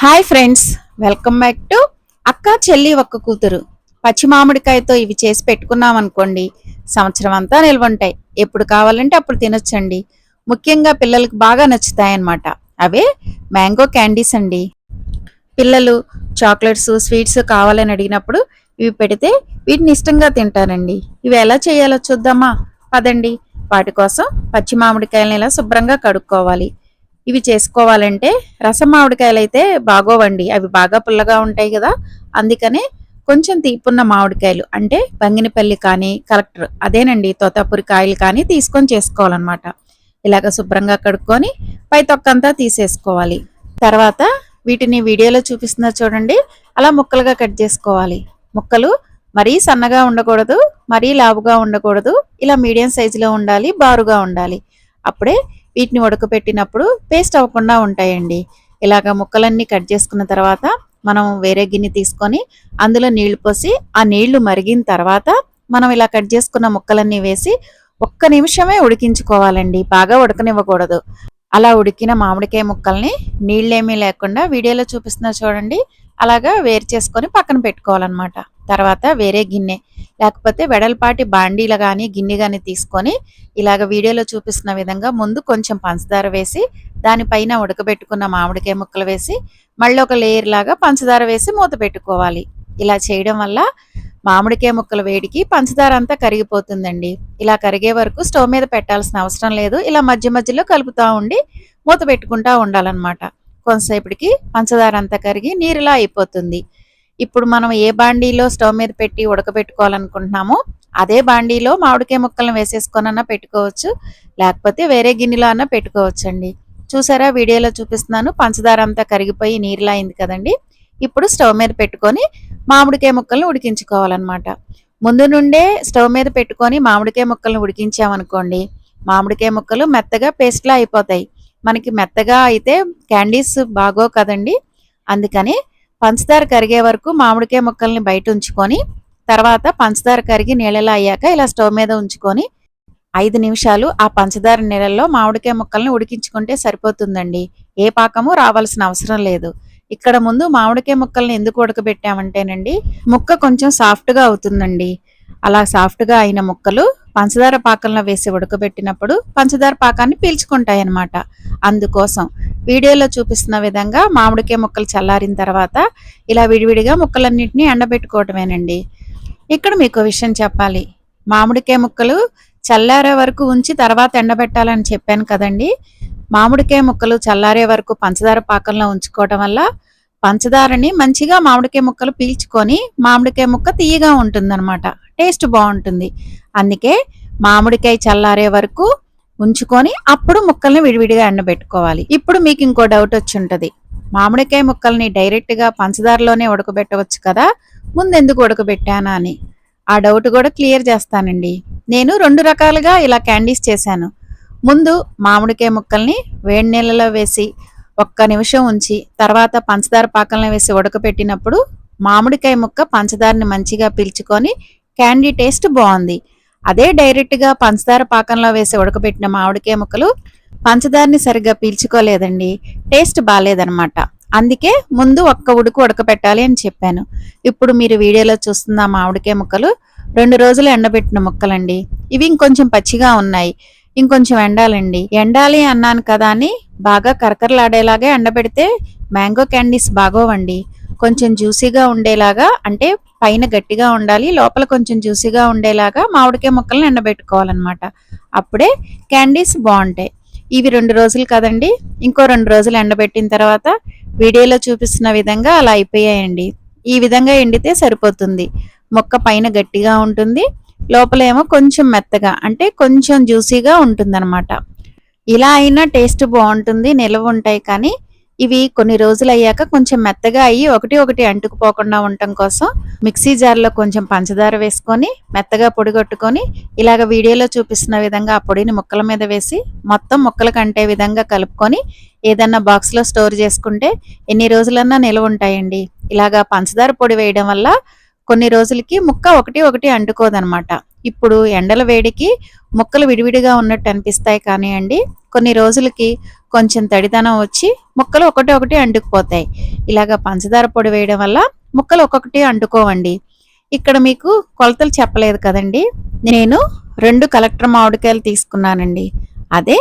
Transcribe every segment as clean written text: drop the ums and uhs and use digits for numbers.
Hi friends, welcome back to అక్క చెల్లి ఒక్క కూతురు. పచ్చి మామిడికాయతో ఇవి చేసి పెట్టుకున్నాం అనుకోండి, సంవత్సరం అంతా నిల్వ ఉంటాయి. ఎప్పుడు కావాలంటే అప్పుడు తినొచ్చండి. ముఖ్యంగా పిల్లలకు బాగా నచ్చుతాయన్నమాట. అవే మ్యాంగో క్యాండీస్ అండి. పిల్లలు చాక్లెట్స్ స్వీట్స్ కావాలని అడిగినప్పుడు ఇవి పెడితే వీటిని ఇష్టంగా తింటారండి. ఇవి ఎలా చేయాలో చూద్దామా? పదండి. వాటి కోసం పచ్చి మామిడికాయలను ఇలా శుభ్రంగా కడుక్కోవాలి. ఇవి చేసుకోవాలంటే రసం మామిడికాయలు అయితే బాగోవండి, అవి బాగా పుల్లగా ఉంటాయి కదా. అందుకనే కొంచెం తీపున్న మామిడికాయలు అంటే బంగినపల్లి కానీ కలెక్టర్ అదేనండి తోతాపురి కాయలు కానీ తీసుకొని చేసుకోవాలన్నమాట. ఇలాగ శుభ్రంగా కడుక్కొని పై తొక్కంతా తీసేసుకోవాలి. తర్వాత వీటిని వీడియోలో చూపిస్తున్నా చూడండి, అలా ముక్కలుగా కట్ చేసుకోవాలి. ముక్కలు మరీ సన్నగా ఉండకూడదు, మరీ లావుగా ఉండకూడదు, ఇలా మీడియం సైజులో ఉండాలి, బారుగా ఉండాలి. అప్పుడే వీటిని ఉడకపెట్టినప్పుడు పేస్ట్ అవ్వకుండా ఉంటాయండి. ఇలాగ ముక్కలన్నీ కట్ చేసుకున్న తర్వాత మనం వేరే గిన్నె తీసుకొని అందులో నీళ్లు పోసి ఆ నీళ్లు మరిగిన తర్వాత మనం ఇలా కట్ చేసుకున్న ముక్కలన్నీ వేసి ఒక్క నిమిషమే ఉడికించుకోవాలండి, బాగా ఉడకనివ్వకూడదు. అలా ఉడికిన మామిడికాయ ముక్కల్ని నీళ్ళేమీ లేకుండా వీడియోలో చూపిస్తున్నా చూడండి, అలాగా వేరు చేసుకొని పక్కన పెట్టుకోవాలన్నమాట. తర్వాత వేరే గిన్నె లేకపోతే వెడల్పాటి బాండీలు కానీ గిన్నె కానీ తీసుకొని ఇలాగ వీడియోలో చూపిస్తున్న విధంగా ముందు కొంచెం పంచదార వేసి దానిపైన ఉడకబెట్టుకున్న మామిడికాయ ముక్కలు వేసి మళ్ళీ ఒక లేయర్ లాగా పంచదార వేసి మూత పెట్టుకోవాలి. ఇలా చేయడం వల్ల మామిడికాయ ముక్కల వేడికి పంచదార అంతా కరిగిపోతుందండి. ఇలా కరిగే వరకు స్టవ్ మీద పెట్టాల్సిన అవసరం లేదు. ఇలా మధ్య మధ్యలో కలుపుతూ ఉండి మూత పెట్టుకుంటా ఉండాలన్నమాట. కొంతసేపటికి పంచదార అంతా కరిగి నీరులా అయిపోతుంది. ఇప్పుడు మనం ఏ బాండీలో స్టవ్ మీద పెట్టి ఉడకబెట్టుకోవాలనుకుంటున్నామో అదే బాండీలో మామిడికాయ ముక్కలను వేసేసుకొనన్నా పెట్టుకోవచ్చు, లేకపోతే వేరే గిన్నెలో అన్నా పెట్టుకోవచ్చండి. చూసారా, వీడియోలో చూపిస్తున్నాను, పంచదార అంతా కరిగిపోయి నీరులా అయింది కదండి. ఇప్పుడు స్టవ్ మీద పెట్టుకొని మామిడికాయ ముక్కలను ఉడికించుకోవాలన్నమాట. ముందు నుండే స్టవ్ మీద పెట్టుకొని మామిడికాయ ముక్కలను ఉడికించామనుకోండి, మామిడికాయ ముక్కలు మెత్తగా పేస్ట్లా అయిపోతాయి. మనకి మెత్తగా అయితే క్యాండీస్ బాగో కదండి. అందుకని పంచదార కరిగే వరకు మామిడికాయ ముక్కల్ని బయట ఉంచుకొని తర్వాత పంచదార కరిగి నీళ్ళలా అయ్యాక ఇలా స్టవ్ మీద ఉంచుకొని 5 నిమిషాలు ఆ పంచదార నీళ్ళల్లో మామిడికాయ ముక్కల్ని ఉడికించుకుంటే సరిపోతుందండి. ఏ పాకము రావాల్సిన అవసరం లేదు. ఇక్కడ ముందు మామిడికాయ ముక్కల్ని ఎందుకు ఉడకబెట్టామంటేనండి, ముక్క కొంచెం సాఫ్ట్గా అవుతుందండి. అలా సాఫ్ట్గా అయిన ముక్కలు పంచదార పాకంలో వేసి ఉడకబెట్టినప్పుడు పంచదార పాకాన్ని పీల్చుకుంటాయి అన్నమాట. అందుకోసం వీడియోలో చూపిస్తున్న విధంగా మామిడికాయ ముక్కలు చల్లారిన తర్వాత ఇలా విడివిడిగా ముక్కలన్నింటినీ ఎండబెట్టుకోవటమేనండి. ఇక్కడ మీకు విషయం చెప్పాలి, మామిడికాయ ముక్కలు చల్లారే వరకు ఉంచి తర్వాత ఎండబెట్టాలని చెప్పాను కదండి. మామిడికాయ ముక్కలు చల్లారే వరకు పంచదార పాకంలో ఉంచుకోవటం వల్ల పంచదారని మంచిగా మామిడికాయ ముక్కలు పీల్చుకొని మామిడికాయ ముక్క తీయగా ఉంటుందన్నమాట, టేస్ట్ బాగుంటుంది. అందుకే మామిడికాయ చల్లారే వరకు ఉంచుకొని అప్పుడు ముక్కల్ని విడివిడిగా ఎండబెట్టుకోవాలి. ఇప్పుడు మీకు ఇంకో డౌట్ వచ్చి ఉంటుంది, మామిడికాయ ముక్కల్ని డైరెక్ట్గా పంచదారలోనే ఉడకబెట్టవచ్చు కదా, ముందెందుకు ఉడకబెట్టానా అని. ఆ డౌట్ కూడా క్లియర్ చేస్తానండి. నేను 2 రకాలుగా ఇలా క్యాండీస్ చేశాను. ముందు మామిడికాయ ముక్కల్ని వేడి నీళ్ళలో వేసి ఒక్క నిమిషం ఉంచి తర్వాత పంచదార పాకంలో వేసి ఉడకపెట్టినప్పుడు మామిడికాయ ముక్క పంచదారని మంచిగా పీల్చుకొని క్యాండీ టేస్ట్ బాగుంది. అదే డైరెక్ట్గా పంచదార పాకంలో వేసి ఉడకబెట్టిన మామిడికాయ ముక్కలు పంచదారని సరిగ్గా పీల్చుకోలేదండి, టేస్ట్ బాగాలేదనమాట. అందుకే ముందు ఒక్క ఉడుకు ఉడకపెట్టాలి అని చెప్పాను. ఇప్పుడు మీరు వీడియోలో చూస్తున్న మామిడికాయ ముక్కలు 2 రోజులు ఎండబెట్టిన ముక్కలండి. ఇవి ఇంకొంచెం పచ్చిగా ఉన్నాయి, ఇంకొంచెం ఎండాలండి. ఎండాలి అన్నాను కదా అని బాగా కరకరలాడేలాగా ఎండబెడితే మ్యాంగో క్యాండీస్ బాగోవండి. కొంచెం జ్యూసీగా ఉండేలాగా, అంటే పైన గట్టిగా ఉండాలి, లోపల కొంచెం జ్యూసీగా ఉండేలాగా మామిడికాయ ముక్కలను ఎండబెట్టుకోవాలన్నమాట. అప్పుడే క్యాండీస్ బాగుంటాయి. ఇవి 2 రోజులు కదండి, ఇంకో 2 రోజులు ఎండబెట్టిన తర్వాత వీడియోలో చూపిస్తున్న విధంగా అలా అయిపోయాయండి. ఈ విధంగా ఎండితే సరిపోతుంది. ముక్క పైన గట్టిగా ఉంటుంది, లోపలేమో కొంచెం మెత్తగా అంటే కొంచెం జ్యూసీగా ఉంటుందన్నమాట. ఇలా అయినా టేస్ట్ బాగుంటుంది, నిల్వ ఉంటాయి. కానీ ఇవి కొన్ని రోజులు అయ్యాక కొంచెం మెత్తగా అయ్యి ఒకటి ఒకటి అంటుకుపోకుండా ఉండటం కోసం మిక్సీ జార్లో కొంచెం పంచదార వేసుకొని మెత్తగా పొడి కొట్టుకొని ఇలాగ వీడియోలో చూపిస్తున్న విధంగా ఆ పొడిని ముక్కల మీద వేసి మొత్తం ముక్కలు కంటే విధంగా కలుపుకొని ఏదన్నా బాక్స్లో స్టోర్ చేసుకుంటే ఎన్ని రోజులన్నా నిల్వ ఉంటాయండి. ఇలాగా పంచదార పొడి వేయడం వల్ల కొన్ని రోజులకి ముక్క ఒకటి ఒకటి అంటుకోదనమాట. ఇప్పుడు ఎండల వేడికి ముక్కలు విడివిడిగా ఉన్నట్టు అనిపిస్తాయి కానివ్వండి, కొన్ని రోజులకి కొంచెం తడిదనం వచ్చి ముక్కలు ఒకటి ఒకటి అంటుకుపోతాయి. ఇలాగ పంచదార పొడి వేయడం వల్ల ముక్కలు ఒక్కొక్కటి అంటుకోవండి. ఇక్కడ మీకు కొలతలు చెప్పలేదు కదండి. నేను 2 కలెక్టర్ మామిడికాయలు తీసుకున్నానండి. అదే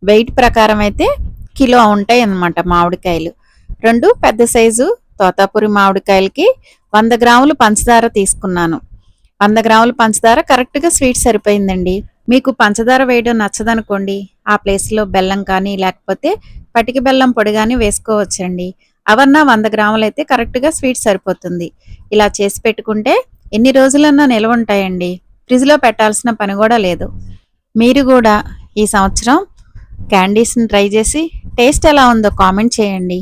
వెయిట్ ప్రకారం అయితే కిలో ఉంటాయి అన్నమాట మామిడికాయలు. 2 పెద్ద సైజు తోతాపురి మామిడికాయలకి 100 గ్రాములు పంచదార తీసుకున్నాను. 100 గ్రాముల పంచదార కరెక్ట్గా స్వీట్ సరిపోయిందండి. మీకు పంచదార వేయడం నచ్చదనుకోండి, ఆ ప్లేస్లో బెల్లం కానీ లేకపోతే పటిక బెల్లం పొడి కానీ వేసుకోవచ్చండి. అవన్నా 100 గ్రాములు అయితే కరెక్ట్గా స్వీట్ సరిపోతుంది. ఇలా చేసి పెట్టుకుంటే ఎన్ని రోజులన్నా నిల్వ ఉంటాయండి. ఫ్రిడ్జ్లో పెట్టాల్సిన పని కూడా లేదు. మీరు కూడా ఈ సంవత్సరం క్యాండీస్ని ట్రై చేసి టేస్ట్ ఎలా ఉందో కామెంట్ చేయండి.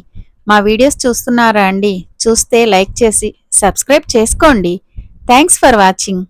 మా వీడియోస్ చూస్తున్నారా అండి? చూస్తే లైక్ చేసి సబ్స్క్రైబ్ చేసుకోండి. Thanks for watching.